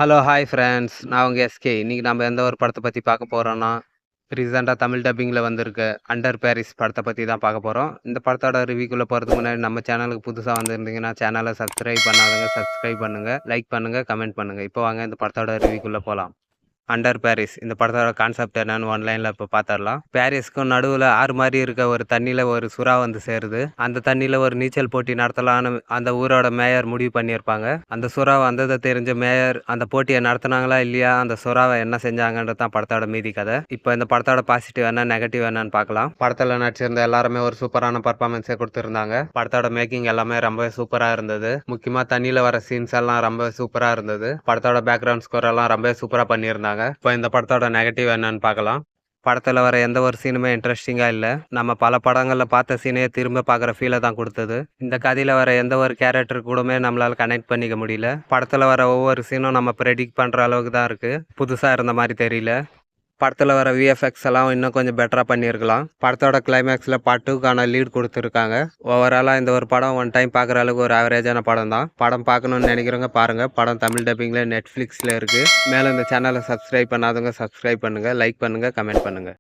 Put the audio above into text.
Hello, hi friends. நான் உங்க SK. இன்னைக்கு நம்ம எந்த ஒரு படத்த பத்தி பார்க்க போறோம்னா, ரீசென்ட்டா தமிழ் டப்பிங்ல வந்திருக்க அண்டர் பாரிஸ் படத்த பத்தி தான் பார்க்க போறோம். இந்த படத்தோட ரிவ்யூக்குள்ள போறதுக்கு முன்னாடி நம்ம சேனலுக்கு புதுசா வந்திருந்தீங்கன்னா, சேனல சப்ஸ்கிரைப் பண்ணாதவங்க சப்ஸ்கிரைப் பண்ணுங்க, லைக் பண்ணுங்க, கமெண்ட் பண்ணுங்க. இப்போ வாங்க இந்த படத்தோட ரிவ்யூக்குள்ள போலாம். அண்டர் பாரிஸ் இந்த படத்தோட கான்செப்ட் என்னன்னு ஒன்லைன்ல இப்போ பார்த்துடலாம். பாரிஸ்க்கும் நடுவில் ஆறு மாதிரி இருக்க ஒரு தண்ணியில் ஒரு சுறா வந்து சேருது. அந்த தண்ணியில் ஒரு நீச்சல் போட்டி நடத்தலான்னு அந்த ஊரோட மேயர் முடிவு பண்ணியிருப்பாங்க. அந்த சுறா வந்ததை தெரிஞ்ச மேயர் அந்த போட்டியை நடத்தினாங்களா இல்லையா, அந்த சுறாவை என்ன செஞ்சாங்கன்றது தான் படத்தோட மீதி கதை. இப்போ இந்த படத்தோட பாசிட்டிவ் என்ன நெகட்டிவ் என்னன்னு பார்க்கலாம். படத்தில் நடிச்சிருந்த எல்லாருமே ஒரு சூப்பரான பர்ஃபார்மன்ஸை கொடுத்துருந்தாங்க. படத்தோட மேக்கிங் எல்லாமே ரொம்ப சூப்பராக இருந்தது. முக்கியமாக தண்ணியில் வர சீன்ஸ் எல்லாம் ரொம்ப சூப்பராக இருந்தது. படத்தோட பேக்ரவுண்ட் ஸ்கோர் எல்லாம் ரொம்ப சூப்பராக பண்ணியிருந்தாங்க. இப்போ இந்த படத்தோட நெகட்டிவ் என்னன்னு பார்க்கலாம். படத்தில் வர எந்த ஒரு சீனுமே இன்ட்ரெஸ்டிங்காக இல்லை. நம்ம பல படங்களில் பார்த்த சீனையே திரும்ப பார்க்குற ஃபீலை தான் கொடுத்தது. இந்த கதையில் வர எந்த ஒரு கேரக்டர் கூடமே நம்மளால் கனெக்ட் பண்ணிக்க முடியல. படத்தில் வர ஒவ்வொரு சீனும் நம்ம ப்ரெடிக்ட் பண்ணுற அளவுக்கு தான் இருக்குது. புதுசாக இருந்த மாதிரி தெரியல. படத்தில் வர விஎஃப்எக்ஸ் எல்லாம் இன்னும் கொஞ்சம் பெட்டராக பண்ணியிருக்கலாம். படத்தோட கிளைமேக்ஸில் பார்ட் 2க்கான லீட் கொடுத்துருக்காங்க. ஓவராலாக இந்த ஒரு படம் ஒன் டைம் பார்க்குற அளவுக்கு ஒரு ஆவரேஜான படம் தான். படம் பார்க்கணுன்னு நினைக்கிறவங்க பாருங்கள். படம் தமிழ் டப்பிங்கில் நெட்ஃப்ளிக்ஸில் இருக்குது. மேலும் இந்த சேனலை சப்ஸ்கிரைப் பண்ணாதவங்க சப்ஸ்கிரைப் பண்ணுங்கள், லைக் பண்ணுங்கள், கமெண்ட் பண்ணுங்கள்.